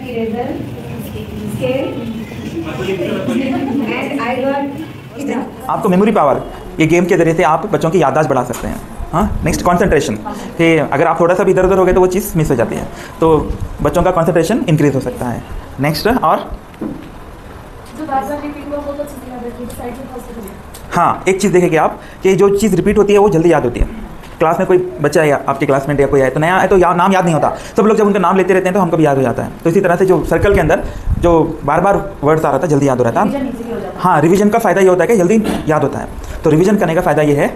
eraser, scale, and I got आपको memory power, ये game के जरिए से आप बच्चों की याददाश्त बढ़ा सकते हैं। हाँ, नेक्स्ट कंसंट्रेशन, कि अगर आप थोड़ा सा भी इधर उधर हो गए तो वो चीज़ मिस हो जाती है, तो बच्चों का कंसंट्रेशन इंक्रीज हो सकता है। नेक्स्ट और हाँ, एक चीज़ देखेंगे आप कि जो चीज़ रिपीट होती है वो जल्दी याद होती है। क्लास में कोई बच्चा है या आपके क्लासमेट या कोई है तो नया है तो नाम याद नहीं होता, सब लोग जब उनका नाम लेते रहते हैं तो हमको भी याद हो जाता है। तो इसी तरह से जो सर्कल के अंदर जो बार बार वर्ड्स आ रहा था जल्दी याद हो रहा था। हाँ, रिवीजन का फ़ायदा ये होता है कि जल्दी याद होता है, तो रिवीजन करने का फ़ायदा ये है,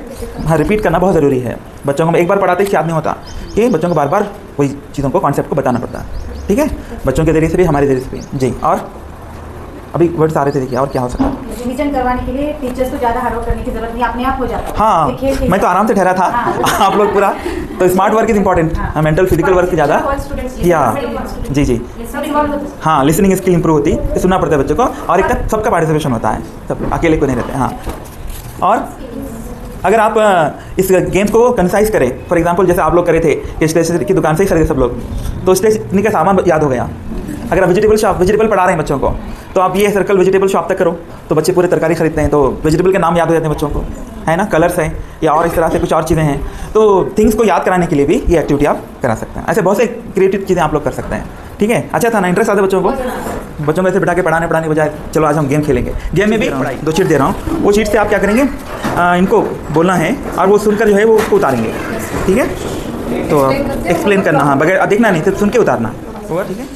हाँ, रिपीट करना बहुत ज़रूरी है। बच्चों को एक बार पढ़ाते ही याद नहीं होता, कि बच्चों को बार बार वही चीज़ों को, कॉन्सेप्ट को बताना पड़ता है। ठीक है, बच्चों के जरिए से भी हमारे जरिए से भी। जी, और अभी वर्ड्स आ रहे थे, देखिए और क्या हो सकता है। रिवीजन करवाने के लिए टीचर्स को ज़्यादा हार्ड वर्क करने की जरूरत नहीं, अपने आप हो जाता है। हाँ, मैं तो आराम से ठहरा था। हाँ। आप लोग पूरा, तो smart work is important, mental physical work ज़्यादा, या जी जी हाँ, लिसनिंग स्किल इंप्रूव होती है, सुनना पड़ता है बच्चों को, और एक तक सबका पार्टिसिपेशन होता है, सब अकेले को नहीं रहते। हाँ, और अगर आप इस गेम्स को कंसाइज करें, फॉर एग्जांपल जैसे आप लोग करे थे कि स्टेशनरी की दुकान से ही खरीदे सब लोग, तो स्टेशनरी का सामान याद हो गया। अगर आप वेजिटेबल पढ़ा रहे हैं बच्चों को, तो आप ये सर्कल वेजिटेबल शॉप तक करो, तो बच्चे पूरे तरकारी खरीदते हैं, तो वेजिटेबल के नाम याद हो जाते हैं बच्चों को, है ना, कलर्स हैं या और इस तरह से कुछ और चीज़ें हैं। तो थिंग्स को याद कराने के लिए भी ये एक्टिविटी आप करा सकते हैं। ऐसे बहुत से क्रिएटिव चीज़ें आप लोग कर सकते हैं। ठीक है, अच्छा था ना, इंटरेस्ट आता है बच्चों को ऐसे बिठा के पढ़ाने के बजाय चलो आज हम गेम खेलेंगे। गेम में भी 2 शीट दे रहा हूँ, वो शीट से आप क्या करेंगे, इनको बोलना है और वो सुनकर जो है वो उसको उतारेंगे। ठीक है, तो एक्सप्लेन करना, हाँ, बगैर देखना नहीं, सिर्फ सुन के उतारना होगा। ठीक है,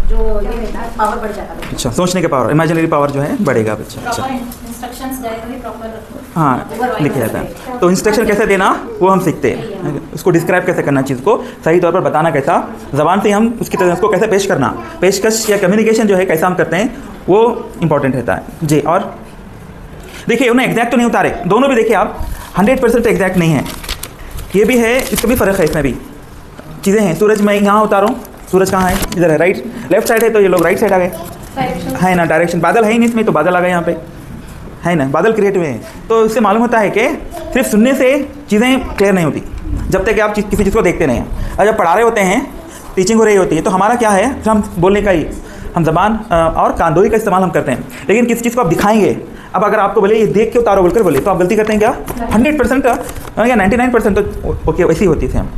जो ये रहता है पावर बढ़ जाता है। अच्छा, सोचने के पावर, इमेजिनरी पावर जो है बढ़ेगा बच्चा। अच्छा, इंस्ट्रक्शंस जाए तो प्रॉपर, हाँ, लिखा जाता है। तो इंस्ट्रक्शन कैसे देना वो हम सीखते हैं, उसको डिस्क्राइब कैसे करना, चीज़ को सही तौर पर बताना कैसा, ज़बान से हम उसकी तरह उसको कैसे पेश करना, पेशकश या कम्युनिकेशन जो है कैसा हम करते हैं वो इंपॉर्टेंट रहता है। जी, और देखिए उन्हें एग्जैक्ट तो नहीं उतारे, दोनों भी देखिए आप 100% एग्जैक्ट नहीं है, ये भी है, इसका भी फ़र्क है, इसमें भी चीज़ें हैं। सूरज मैं यहाँ उतारूँ, सूरज कहाँ है, इधर है, राइट लेफ्ट साइड है, तो ये लोग राइट साइड आ गए, है ना, डायरेक्शन। बादल है ही नहीं इसमें, तो बादल आ गए यहाँ पे, है ना, बादल क्रिएट हुए हैं। तो इससे मालूम होता है कि सिर्फ सुनने से चीज़ें क्लियर नहीं होती, जब तक कि आप किसी चीज़ को देखते नहीं हैं। और जब पढ़ा रहे होते हैं, टीचिंग हो रही होती है, तो हमारा क्या है, फिर हम बोलने का ही, हम ज़बान और कानदोई का इस्तेमाल हम करते हैं, लेकिन किसी चीज़ को आप दिखाएंगे। अब अगर आपको बोले ये देख के उतारो बोलकर बोले, तो आप गलती करते हैं क्या, 100% या 99% तो ओके वैसी होती थी हम।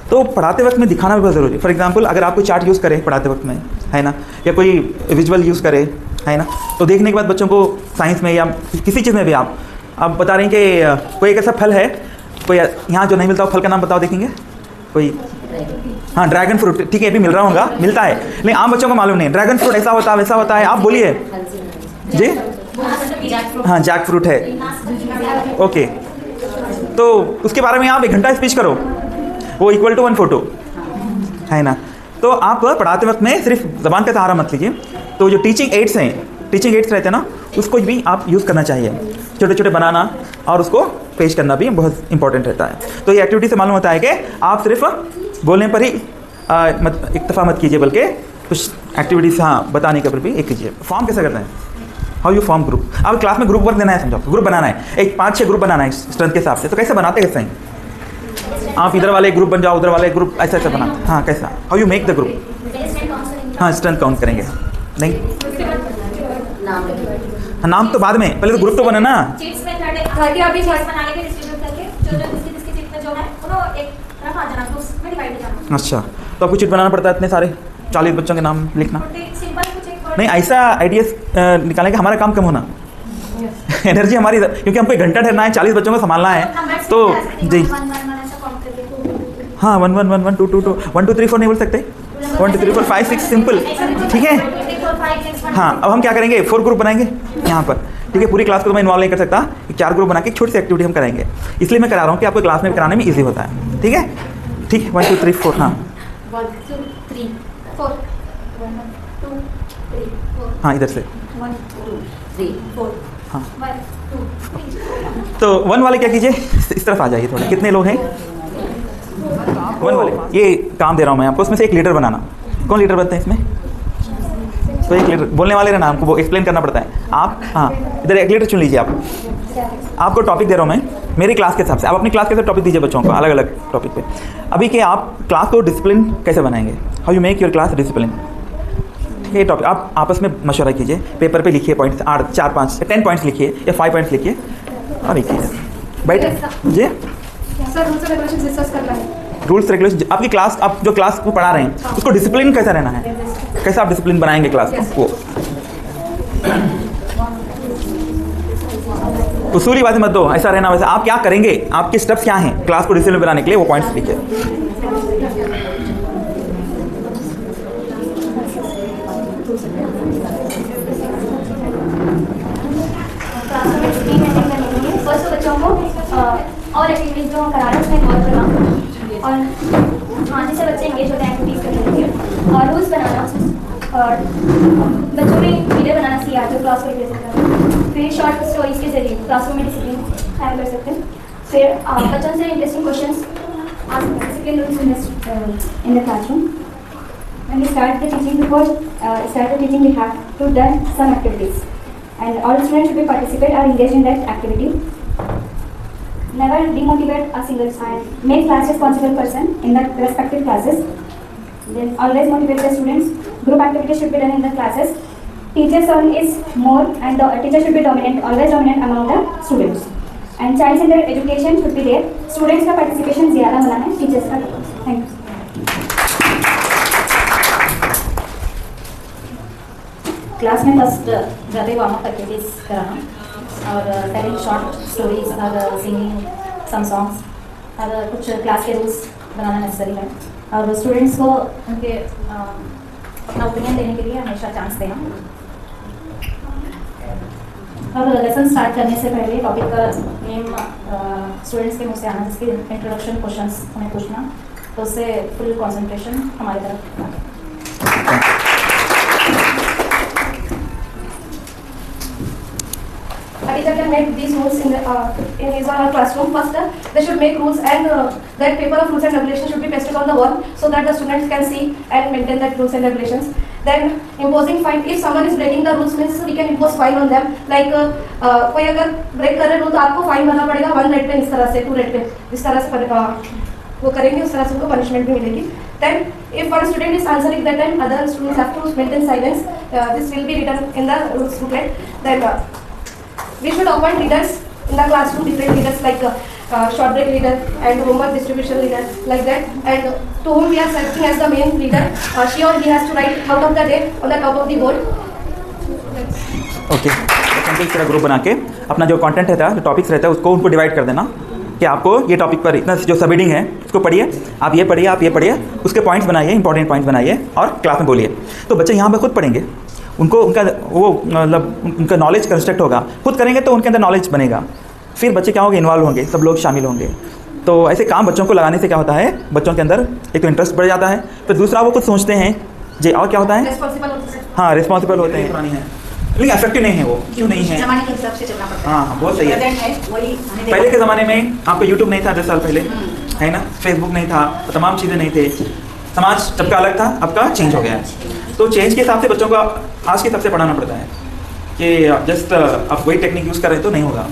तो पढ़ाते वक्त में दिखाना भी बहुत ज़रूरी है। फॉर एग्जांपल अगर आप कोई चार्ट यूज़ करें पढ़ाते वक्त में, है ना, या कोई विजुअल यूज़ करें, है ना, तो देखने के बाद बच्चों को साइंस में या किसी चीज़ में भी आप बता रहे हैं कि कोई एक ऐसा फल है, कोई यहाँ जो नहीं मिलता वो फल का नाम बताओ, देखेंगे कोई, हाँ, ड्रैगन फ्रूट, ठीक है, अभी मिल रहा होगा, मिलता है, लेकिन आम बच्चों को मालूम नहीं ड्रैगन फ्रूट ऐसा होता है वैसा होता है। आप बोलिए जी, हाँ, जैक फ्रूट है, ओके, तो उसके बारे में आप 1 घंटा स्पीच करो, वो इक्वल टू 1 फोटो, है ना। तो आप पढ़ाते वक्त में सिर्फ ज़बान का सहारा मत लीजिए, तो जो टीचिंग एड्स रहते हैं ना, उसको भी आप यूज़ करना चाहिए, छोटे छोटे बनाना और उसको पेश करना भी बहुत इंपॉर्टेंट रहता है। तो ये एक्टिविटी से मालूम होता है कि आप सिर्फ बोलने पर ही इक्तफा मत कीजिए, बल्कि कुछ एक्टिविटीज़, हाँ, बताने के ऊपर भी एक कीजिए। फॉर्म कैसे करते हैं, हाउ यू फॉर्म ग्रुप। आप क्लास में ग्रुप वर्क देना है, समझो, ग्रुप बनाना है, एक 5-6 ग्रुप बनाना है स्ट्रेंथ के हिसाब से। तो कैसे बनाते, कैसे हैं आप, इधर वाले ग्रुप बन जाओ, उधर वाले ग्रुप, ऐसा ऐसा बनाते, हाँ, कैसा, how you make the group. हाँ, स्ट्रेंथ काउंट करेंगे, नहीं, नाम तो बाद में, पहले तो ग्रुप तो बना ना। अच्छा, तो आपको चिट बनाना पड़ता है, इतने सारे 40 बच्चों के नाम लिखना, नहीं, ऐसा आइडियाज निकालने का हमारा काम कम होना, एनर्जी हमारी, क्योंकि हमको 1 घंटा ठहरना है, 40 बच्चों को संभालना है, तो जी, हाँ, 1 1 1 1 2 2 2 1 2 3 4 नहीं बोल सकते, 1 2 3 4 5 6 सिंपल, ठीक है। हाँ, अब हम क्या करेंगे, 4 ग्रुप बनाएंगे यहाँ पर, ठीक है। पूरी क्लास को तो मैं इन्वॉल्व नहीं कर सकता, 4 ग्रुप बना के छोटी सी एक्टिविटी हम कराएंगे, इसलिए मैं करा रहा हूँ कि आपको क्लास में कराने में ईजी होता है, ठीक है। ठीक, 1 2 3 4, हाँ 1 2 3 4 1 2 3 4, हाँ, इधर से 1 2 3 4, हाँ, 1 2 3। तो 1 वाले क्या कीजिए, इस तरफ आ जाइए थोड़ा, कितने लोग हैं 1 वाले, ये काम दे रहा हूँ मैं आपको, उसमें से एक लीडर बनाना। कौन लीडर बनते हैं इसमें, तो एक लीडर बोलने वाले रहना, हमको वो एक्सप्लेन करना पड़ता है। आप, हाँ, इधर एक लीडर चुन लीजिए आप, आपको टॉपिक दे रहा हूँ मैं, मेरी क्लास के हिसाब से। आप अपनी क्लास के साथ टॉपिक दीजिए बच्चों को, अलग अलग टॉपिक पे। अभी के आप क्लास को डिसिप्लिन कैसे बनाएंगे, how you make your class discipline, ठीक है। ये टॉपिक आप आपस में मशवरा कीजिए, पेपर पे लिखिए पॉइंट्स, 8 4 5 10 पॉइंट्स लिखिए या 5 पॉइंट्स लिखिए और लिखिए बैठ जी। Sir rules and regulations discuss करना है। रूल्स रेगुलेशन, आपकी क्लास, आप जो क्लास को पढ़ा रहे हैं उसको डिसिप्लिन कैसा रहना है, कैसे आप डिसिप्लिन बनाएंगे क्लास को। उसूली बातें मत दो, ऐसा रहना वैसा। आप क्या करेंगे, आपके स्टेप्स क्या हैं क्लास को डिसिप्लिन बनाने के लिए, वो पॉइंट्स लिखिए। फर्स्ट तो बच्चों को और एक्टिविटीज जो हम करा रहे हैं उसमें इन्वॉल्व करना और आने से बच्चे एंगेज होते हैं एक्टिविटीज करने के लिए, और रूल्स बनाना, और बच्चों में वीडियो बनाना सीखा जो क्लास को रिप्रेजेंट करना। फिर शॉर्ट स्टोरीज के जरिए क्लासरूम में डिसिप्लिन कायम कर सकते हैं। फिर बच्चों से interesting questions discipline rules in the classroom. When we start the teaching, before start the teaching, we have to done some activities, and all students should be participate or engaged in that activity. Never demotivate a single child. Make class responsible person in the respective classes. Then always motivate the students. Group activities should be done in the classes. Teacher's turn is more, and the teacher should be dominant, always dominant among the students. And child-centered education should be there. Students का participation ज़्यादा होना है, teachers का कम। Thank you. Class में first जाते warm up activities कराना और telling short stories और सिंगिंग सम सॉन्ग्स और कुछ क्लास के रूल्स बनाना नेसेसरी है, और स्टूडेंट्स को उनके अपना ओपिनियन देने के लिए हमेशा चांस देना। और लेसन स्टार्ट करने से पहले टॉपिक का नेम स्टूडेंट्स के मुँह से आना, जिसकी इंट्रोडक्शन क्वेश्चंस हमें पूछना, तो उससे फुल कंसंट्रेशन हमारी तरफ। Teacher can make these rules in his or her classroom. First, they should make rules, and that paper of rules and regulations should be pasted on the wall so that the students can see and maintain that rules and regulations. Then imposing fine. If someone is breaking the rules, means we can impose fine on them. Like कोई अगर break कर रहे rule तो आपको fine भरना पड़ेगा 1 rate पे, इस तरह से 2 रेट पे, जिस तरह से वो करेंगे उस तरह से उनको पनिशमेंट भी मिलेगी। Then if one student is answering that time, other students have to maintain silence. This will be written in the rules booklet. Then we should appoint leaders in the classroom, different leaders like short break leader and homework distribution leader, like that, and to whom we are selecting as the main leader, she or he has to write out of the day on the top of the board. Okay, इस तरह group बना के अपना जो content रहता है, जो topics रहता है, उसको उनको डिवाइड कर देना कि आपको ये टॉपिक पर इतना जो सबहेडिंग है उसको पढ़िए, आप ये पढ़िए, आप ये पढ़िए, उसके पॉइंट्स बनाइए, इंपॉर्टेंट पॉइंट्स बनाइए और क्लास में बोलिए। तो बच्चे यहाँ पर खुद पढ़ेंगे, उनको उनका वो मतलब उनका नॉलेज कंस्ट्रक्ट होगा, खुद करेंगे तो उनके अंदर नॉलेज बनेगा, फिर बच्चे क्या होंगे, इन्वॉल्व होंगे, सब लोग शामिल होंगे। तो ऐसे काम बच्चों को लगाने से क्या होता है, बच्चों के अंदर एक तो इंटरेस्ट बढ़ जाता है, फिर दूसरा वो कुछ सोचते हैं जी, और क्या होता है, हाँ रिस्पॉन्सिबल होते हैं। पुरानी है लेकिन इफेक्टिव नहीं है, वो क्यों नहीं है, ज़माने के हिसाब से चलना पड़ता है। हाँ बहुत सही है। पहले के ज़माने में आपको यूट्यूब नहीं था 10 साल पहले, है ना, फेसबुक नहीं था, तमाम चीज़ें नहीं थे, समाज तब का अलग था, अब का चेंज हो गया है। तो चेंज के हिसाब से बच्चों को आज के हिसाब से पढ़ाना पड़ता है कि जस्ट आप वही टेक्निक यूज़ कर रहे तो नहीं होगा।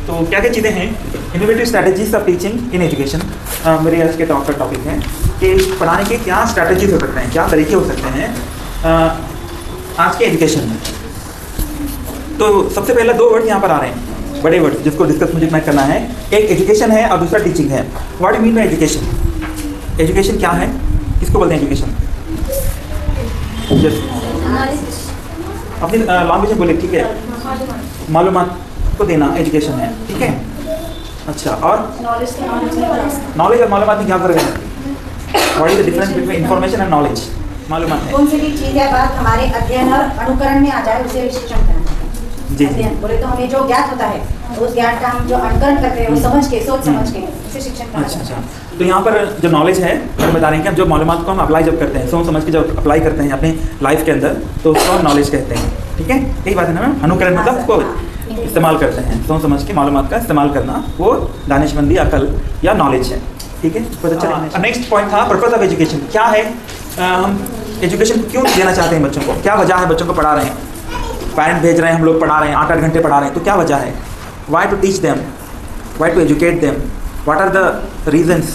तो क्या क्या चीज़ें हैं, innovative strategies of teaching in education, मेरे आज के टॉप का टॉपिक है कि पढ़ाने के क्या स्ट्रैटेजीज हो सकते हैं, क्या तरीके हो सकते हैं आज के एजुकेशन में। तो सबसे पहले 2 वर्ड यहाँ पर आ रहे हैं, बड़े वर्ड जिसको डिस्कस मुझे मैं करना है। एक एजुकेशन है और दूसरा टीचिंग है। What you mean by education, education क्या है, किसको बोलते हैं एजुकेशन? अपनी लैंग्वेज में बोले, ठीक है, मालूमात को देना एजुकेशन है, ठीक है। अच्छा, और नॉलेज और मालूमात में क्या फर्क है? What is the difference between information and knowledge? मालूमात है कौन सी भी चीज़ है बात हमारे अध्ययन और अनुकरण में आ जाए, उसे शिक्षण कहते हैं। जी बोले तो हमें जो ज्ञात होता है उस ज्ञान का हम जो अनुकरण करते हैं, वो समझ के, सोच समझ के, उसे शिक्षण कहते हैं। अच्छा, तो यहाँ पर जो नॉलेज है हम बता रहे हैं कि जो मालूमात को हम अप्लाई जब करते हैं, सोच समझ के जब अप्लाई करते हैं अपने लाइफ के अंदर, तो उसको हम नॉलेज कहते हैं, ठीक है। यही बात है ना मैम, अनुकरण मतलब उसको इस्तेमाल करते हैं, सोच समझ के मालूमात का इस्तेमाल करना, वो दानिशमंदी, अकल या नॉलेज है, ठीक है। नेक्स्ट पॉइंट था पर्पस ऑफ एजुकेशन। क्या है, हम एजुकेशन क्यों देना चाहते हैं बच्चों को, क्या वजह है बच्चों को पढ़ा रहे हैं, पेरेंट भेज रहे हैं, हम लोग पढ़ा रहे हैं, 8-8 घंटे पढ़ा रहे हैं, तो क्या वजह है, why to teach them, why to educate them, what are the reasons.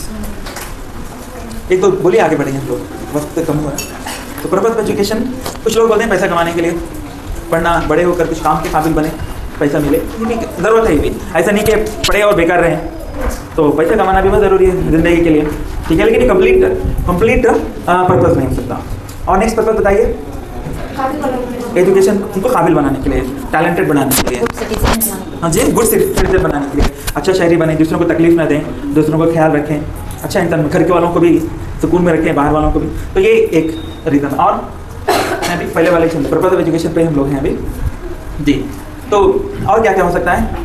एक तो बोलिए आगे बढ़ेंगे हम लोग, वक्त कम हुआ है। तो पर्पस ऑफ एजुकेशन, कुछ लोग बोलते हैं पैसा कमाने के लिए, पढ़ना, बड़े होकर कुछ काम के काबिल बने, पैसा मिले, ज़रूरत है ये भी, ऐसा नहीं कि पढ़े और बेकार रहें, तो पैसा कमाना भी बहुत ज़रूरी है ज़िंदगी के लिए, ठीक है, लेकिन ये कंप्लीट पर्पस नहीं हो सकता। और नेक्स्ट पर्पस बताइए। एजुकेशन उनको काबिल बनाने के लिए, टैलेंटेड बनाने के लिए, हाँ जी, गुड सिटीजन बनाने के लिए, अच्छा शहरी बने, दूसरों को तकलीफ ना दें, दूसरों को ख्याल रखें, अच्छा इंसान, घर के वालों को भी सुकून में रखें, बाहर वालों को भी। तो ये एक रीज़न। और मैं भी पहले वाले पर्पस ऑफ एजुकेशन पे हम लोग हैं अभी जी। तो और क्या क्या हो सकता है?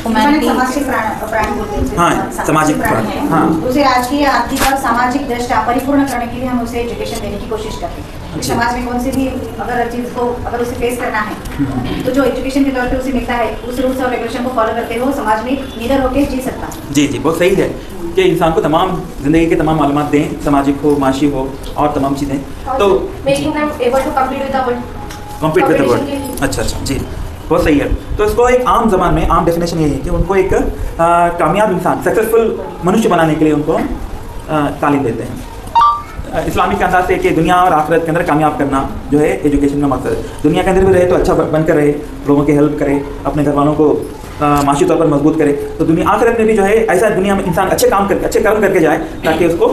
सामाजिक प्राण बोलते हैं। हाँ, सामाजिक प्राण, हाँ। उसे राजकीय, आर्थिक और सामाजिक दृष्टि परिपूर्ण करने के लिए हम उसे एजुकेशन देने की कोशिश करते हैं। समाज में कौन सी भी अगर चीज़ को अगर उसे फेस करना है तो जो एजुकेशन के तौर पे उसे मिलता है, उस रूल्स और रेगुलेशन को फॉलो करते हुए समाज में निडर होकर जी सकता है। जी जी, बहुत सही है कि इंसान को तमाम ज़िंदगी के तमाम मालूमात दें, सामाजिक हो, माशी हो और तमाम चीज़ें, तो कम्पीट विद द वर्ल्ड। अच्छा, जी, बहुत सही है। तो इसको एक आम ज़बान में आम डेफिनेशन ये है कि उनको एक कामयाब इंसान, सक्सेसफुल मनुष्य बनाने के लिए उनको तालीम देते हैं। इस्लामिक अंदाज से कि दुनिया और आखिरत के अंदर कामयाब करना जो है एजुकेशन का मकसद है। दुनिया के अंदर भी रहे तो अच्छा बनकर रहे, लोगों की हेल्प करे, अपने घर वालों को माशी तौर पर मजबूत करे, तो दुनिया आखिरत में भी जो है ऐसा दुनिया में इंसान अच्छे काम करके, अच्छे कर्म करके जाए, ताकि उसको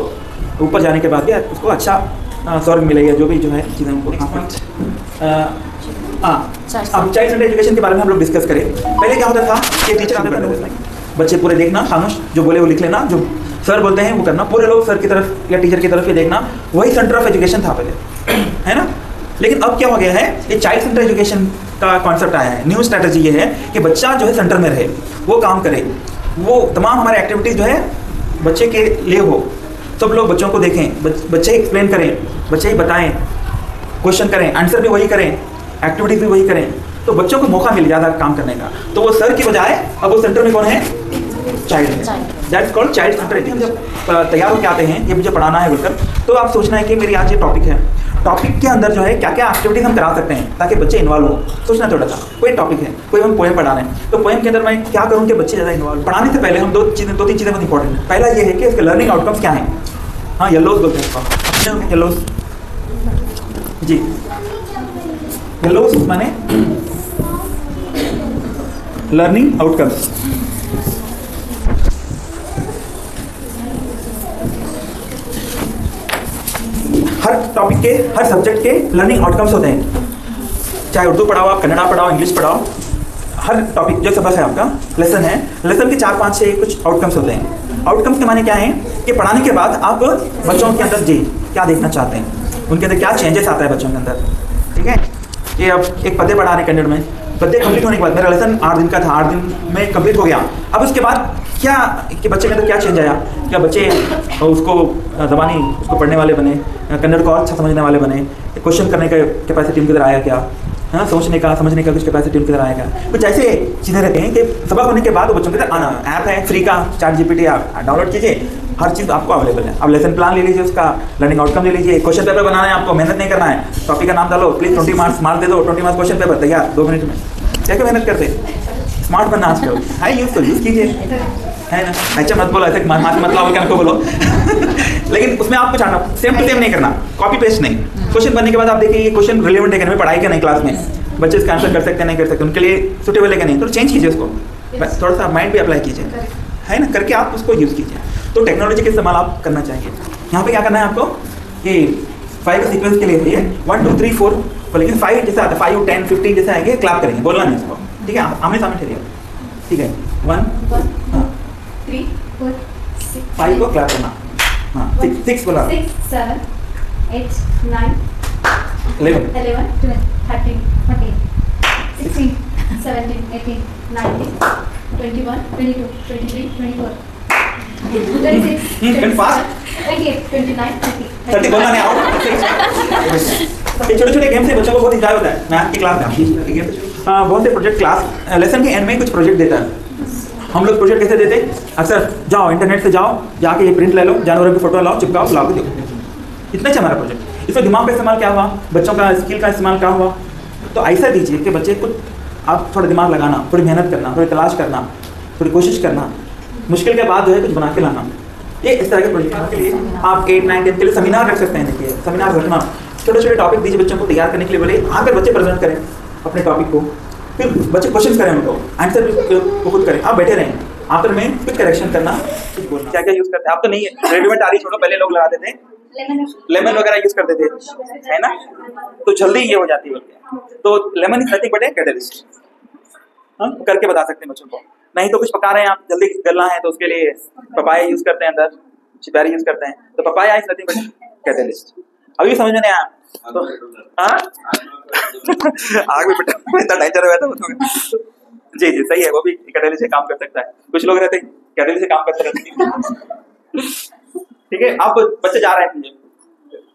ऊपर जाने के बाद भी उसको अच्छा स्वर्ग मिले, या जो भी जो है चीज़ें उनको। अब चाइल्ड सेंटर एजुकेशन के बारे में हम लोग डिस्कस करें। पहले क्या होता था कि टीचर आते थे, बच्चे पूरे देखना, खामोश, जो बोले वो लिख लेना, जो सर बोलते हैं वो करना, पूरे लोग सर की तरफ या टीचर की तरफ ही देखना, वही सेंटर ऑफ एजुकेशन था पहले, है ना। लेकिन अब क्या हो गया है, ये चाइल्ड सेंटर एजुकेशन का कॉन्सेप्ट आया है। न्यू स्ट्रैटेजी ये है कि बच्चा जो है सेंटर में रहे, वो काम करे, वो तमाम हमारे एक्टिविटीज़ जो है बच्चे के लिए हो, सब लोग बच्चों को देखें, बच्चे एक्सप्लेन करें, बच्चे ही बताएं, क्वेश्चन करें, आंसर भी वही करें, एक्टिविटीज भी वही करें, तो बच्चों को मौका मिल ज़्यादा काम करने का। तो वो सर की बजाय अब वो सेंटर में कौन है? चाइल्ड है। That is called child centre education. जब तैयार होकर आते हैं, ये मुझे पढ़ाना है बोलकर, तो आप सोचना है कि मेरी आज ये टॉपिक है, टॉपिक के अंदर जो है क्या क्या एक्टिविटीज हम करा सकते हैं ताकि बच्चे इन्वॉल्व हो। सोचना थोड़ा सा, कोई टॉपिक है, कोई हम पोएम पढ़ा रहे हैं, तो पोएम के अंदर मैं क्या करूँ कि बच्चे ज़्यादा इन्वॉल्व। पढ़ाने से पहले हम दो तीन चीज़ें बहुत इंपॉर्टेंट है। पहला ये है कि इसके लर्निंग आउटकम्स क्या हैं। हाँ, येलोज बोलते हैं इसको, येलोज जी, येलोज माने लर्निंग आउटकम्स। हर टॉपिक के, हर सब्जेक्ट के लर्निंग आउटकम्स होते हैं, चाहे उर्दू पढ़ाओ, आप कन्नड़ा पढ़ाओ, इंग्लिश पढ़ाओ, हर टॉपिक जो सबक है आपका, लेसन है, लेसन के 4-5 से कुछ आउटकम्स होते हैं। आउटकम्स के माने क्या है कि पढ़ाने के बाद आप बच्चों के अंदर जी क्या देखना चाहते हैं, उनके अंदर क्या चेंजेस आता है बच्चों के अंदर, ठीक है। ये अब एक पद्य पढ़ा रहे कन्नड़ में, पद्य कंप्लीट होने के बाद, मेरा लेसन 8 दिन का था, 8 दिन में कंप्लीट हो गया। अब उसके बाद क्या कि बच्चे के अंदर क्या चेंज आया, क्या बच्चे उसको ज़बानी उसको पढ़ने वाले बने, कन्नड़ को अच्छा समझने वाले बने, क्वेश्चन करने का कैपेसिटी उनके अंदर आया क्या, हाँ, सोचने का समझने का कुछ कैपेसिटी उनके अंदर आएगा। कुछ ऐसे चीज़ें रहते हैं कि सबक होने के बाद वो बच्चों के अंदर आना। ऐप है फ्री का, ChatGPT आप डाउनलोड कीजिए, हर चीज़ आपको अवेलेबल है। अब लेसन प्लान ले लीजिए, उसका लर्निंग आउटकम ले लीजिए, क्वेश्चन पेपर बनाना है आपको, मेहनत नहीं करना है, टॉपिक का नाम डालो, प्लीज़ 20 मार्क्स दे दो, 20 मार्क्स क्वेश्चन पेपर तैयार 2 मिनट में। क्या क्या मेहनत करते, स्मार्ट बनना आजकल, हाई यूज़ तो यूज़ कीजिए, है ना। अच्छा मत बोलो, ऐसे माथे मत लाओ क्या को बोलो लेकिन उसमें आपको चाहना सेम टू सेम नहीं करना, कॉपी पेस्ट नहीं। क्वेश्चन बनने के बाद आप देखिए ये क्वेश्चन रिलेवेंट है कि नहीं, पढ़ाई क्या नहीं क्लास में, बच्चे इसका आंसर कर सकते हैं नहीं कर सकते, उनके लिए सूटेबल है कि नहीं, तो चेंज कीजिए उसको, थोड़ा सा माइंड भी अप्लाई कीजिए, है ना, करके आप उसको यूज़ कीजिए। तो टेक्नोलॉजी का इस्तेमाल आप करना चाहिए। यहाँ पे क्या करना है आपको कि 5 सीक्वेंस के लिए 1 2 3 4 बोलेंगे, 5 जैसे आता है, 5 10 15 जैसे आएंगे, क्लैप करेंगे, बोलना नहीं इसको, ठीक है, आमने सामने ठहरिए, ठीक है। 1 3 4 5 को क्लैप करना, हाँ, 6 बोला, 6 7 8 9 11 11 12 13 14 16 17 18 19 21 22 23 24 26 fast 28 29 30 बोलना नहीं आओ। ये छोटे छोटे गेम से बच्चों को बहुत इंजॉय होता है। मैथ की क्लास में बहुत से प्रोजेक्ट क्लास लेसन के एंड में कुछ प्रोजेक्ट देता है। हम लोग प्रोजेक्ट कैसे देते हैं, अक्सर जाओ इंटरनेट से जाओ, जाके ये प्रिंट ले लो, जानवरों की फोटो लाओ, चिपकाओ, लाओ, देखो, इतना अच्छा हमारा प्रोजेक्ट। इसमें दिमाग का इस्तेमाल क्या हुआ, बच्चों का स्किल का इस्तेमाल क्या हुआ। तो ऐसा दीजिए कि बच्चे कुछ आप थोड़ा दिमाग लगाना, थोड़ी मेहनत करना, थोड़ी तलाश करना, थोड़ी कोशिश करना, मुश्किल के बाद जो है कुछ बना के लाना। ये इस तरह के प्रोजेक्ट के लिए आप 8, 9, 10 के लिए सेमिनार रख सकते हैं। देखिए सेमिनार रखना, छोटे छोटे टॉपिक दीजिए बच्चों को तैयार करने के लिए, बोले आकर बच्चे प्रेजेंट करें अपने टॉपिक को, फिर बच्चे क्वेश्चन करें, उनको आंसर भी खुद करें, आप बैठे रहें, आखिर में कुछ करेक्शन करना, कुछ बोलना। क्या क्या यूज़ करते हैं आप? तो नहीं रेडीमेड आ रही छोड़ो, पहले लोग लगाते थे लेमन वगैरह यूज़ करते थे, है ना, तो जल्दी ये हो जाती है। तो lemon is nothing but a catalyst. करके बता सकते हैं बच्चों को। नहीं तो कुछ पका रहे हैं आप, जल्दी गलना है, तो उसके लिए पपाया यूज़ करते हैं, अंदर चिपैरी यूज़ करते हैं, तो papaya is nothing but catalyst. अभी समझ में नहीं आया तो आग में इतना डेंजर हुआ था। जी जी सही है, वो भी कैटलिस्ट से काम कर सकता है। कुछ लोग रहते हैं कैटलिस्ट से काम करते रहते हैं। ठीक है, अब बच्चे जा रहे हैं,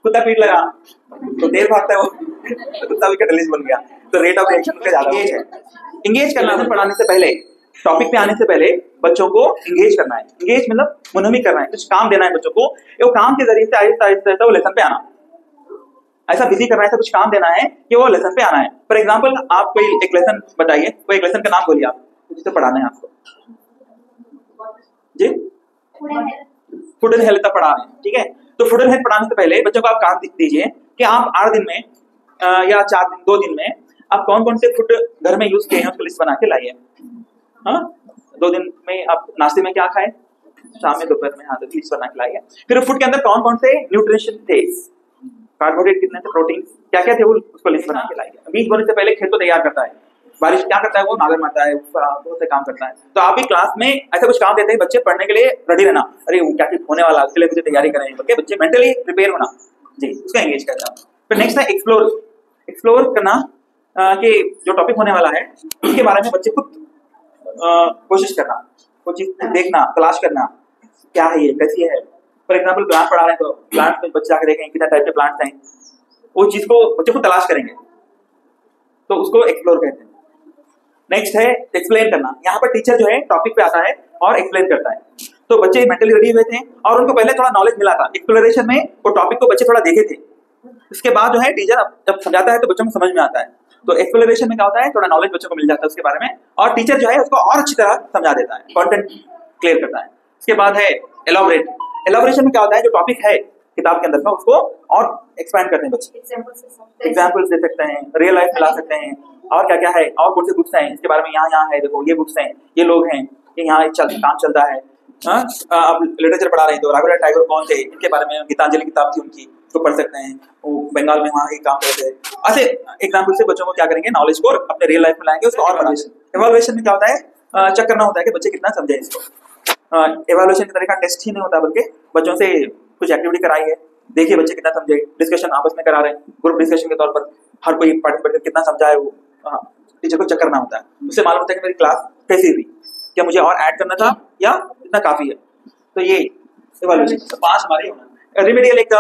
कुत्ता पीठ लगा तो देर भागता है वो, कुत्ता भी कैटलिस्ट बन गया, तो रेट ऑफ रिएक्शन का ज्यादा है। इंगेज करना है पढ़ाने से पहले, टॉपिक पे आने से पहले बच्चों को इंगेज करना है। इंगेज मतलब मुनहमी करना है, कुछ काम देना है बच्चों को, वो काम के जरिए से आहिस्ता आहिस्ता वो लेसन पे आना, ऐसा बिजी करना है, ऐसा कुछ काम देना है कि वो लेसन पे आना है। फॉर एग्जाम्पल आप कोई एक लेसन बताइए, कोई एक लेसन का नाम बोलिए आप, जिसे पढ़ाना है आपको। जी फूड एंड हेल्थ का पढ़ा रहे हैं, ठीक है, तो फूड एंड हेल्थ पढ़ाने से पहले बच्चों को आप काम दीजिए कि आप 8 दिन में या 4 दिन 2 दिन में आप कौन कौन से फूड घर में यूज किए हैं उसको लिस्ट बना के लाइए। हाँ 2 दिन में आप नाश्ते में क्या खाए, शाम में, दोपहर में, हाँ तो लिस्ट बना के लाइए। फिर फूड के अंदर कौन कौन से न्यूट्रिशन थे, कार्बोहाइड्रेट कितने थे, प्रोटीन क्या क्या थे, वो उसको लिस्ट बना के लाइए। बीज बोने से पहले खेत को तैयार करता है, बारिश क्या करता है, वो नागर मारता है, बहुत से काम करता है। तो आप भी क्लास में ऐसा कुछ काम देते हैं, बच्चे पढ़ने के लिए रेडी रहना, अरे वो क्या होने वाला, उसके लिए मुझे तैयारी करें, बल्कि बच्चे मेंटली प्रिपेयर होना, जी उसका एंगेज करना। फिर नेक्स्ट है एक्सप्लोर करना, कि जो टॉपिक होने वाला है उसके बारे में बच्चे खुद कोशिश करना, वो चीज देखना, तलाश करना, क्या है ये, कैसी है। फॉर एग्जाम्पल प्लांट पढ़ा रहे हैं तो प्लांट में बच्चे जाकर देखेंगे कितना टाइप के प्लांट्स हैं, वो चीज को बच्चे खुद तलाश करेंगे, तो उसको एक्सप्लोर कहते हैं। नेक्स्ट है एक्सप्लेन करना, यहाँ पर टीचर जो है टॉपिक पे आता है और एक्सप्लेन करता है, तो बच्चे मेंटली रेडी हुए थे और उनको पहले थोड़ा नॉलेज मिला था एक्सप्लोरेशन में, वो टॉपिक को बच्चे थोड़ा देखे थे। उसके बाद जो है टीचर जब समझाता है तो बच्चों को समझ में आता है, तो एक्सप्लोरेशन में क्या होता है, थोड़ा नॉलेज बच्चों को मिल जाता है उसके बारे में, और टीचर जो है उसको और अच्छी तरह समझा देता है, कंटेंट क्लियर करता है। उसके बाद है एलाबोरेशन में क्या होता है, जो टॉपिक है किताब के अंदर का उसको और एक्सपैंड करते हैं बच्चे, एग्जाम्पल्स दे सकते हैं, रियल लाइफ में ला सकते हैं, और क्या क्या है, और कौन से बुक्स हैं इसके बारे में, यहाँ है, देखो ये बुक्स हैं, ये लोग हैं, ये यहाँ काम चलता है। अब लिटरेचर पढ़ा रहे हैं तो रघुनाथ टैगोर कौन थे, इनके बारे में गीतांजलि किताब थी उनकी, तो पढ़ सकते हैं, वो बंगाल में वहाँ एक काम करते हैं। ऐसे एग्जाम्पल से बच्चों को क्या करेंगे, नॉलेज को अपने रियल लाइफ में लाएंगे, उसको और बढ़ाएंगे। एवल्युएशन में क्या होता है, चेक करना होता है कि बच्चे कितना समझे इसको। एवल्युएशन की तरह का टेस्ट ही नहीं होता, बल्कि बच्चों से कुछ एक्टिविटी कराई है, देखिए बच्चे कितना समझे, डिस्कशन आपस में करा रहे हैं, ग्रुप डिस्कशन के तौर पर हर कोई पार्टिसिपेट कितना समझा है, वो टीचर को चेक करना होता है। उससे मालूम होता है कि मेरी क्लास कैसी हुई, क्या मुझे और ऐड करना था या इतना काफी है। तो ये एवल्युएशन 5 हमारे होना। रिमेडियल एक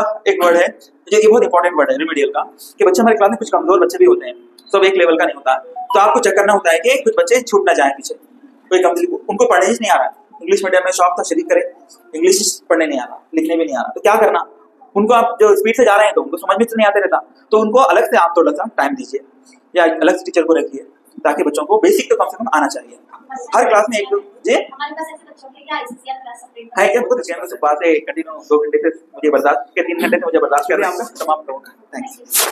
वर्ड है, जो ये बहुत इंपॉर्टेंट वर्ड है रिमेडियल का, कि बच्चे हमारे क्लास में कुछ कमजोर बच्चे भी होते हैं, सब एक लेवल का नहीं होता, तो आपको चेक करना होता है कि कुछ बच्चे छूट ना जाए पीछे, कोई कमजोर, उनको पढ़ने ही नहीं आ रहा, इंग्लिश मीडियम में शौक था शरीक करे, इंग्लिश पढ़ने नहीं आ रहा, लिखने भी नहीं आ रहा, तो क्या करना, उनको आप जो स्पीड से जा रहे हैं तो उनको समझ में नहीं आते रहता, तो उनको अलग से आप थोड़ा सा टाइम दीजिए या अलग से टीचर को रखिए, ताकि बच्चों को बेसिक तो कम से कम आना चाहिए। हर क्लास में एक जी है क्या, बहुत बात है, कंटिन्यू 2 घंटे से मुझे बर्दाश्त के 3 घंटे से मुझे बर्दाश्त कर रहे हैं आपका, समाप्त करूँगा। थैंक्स।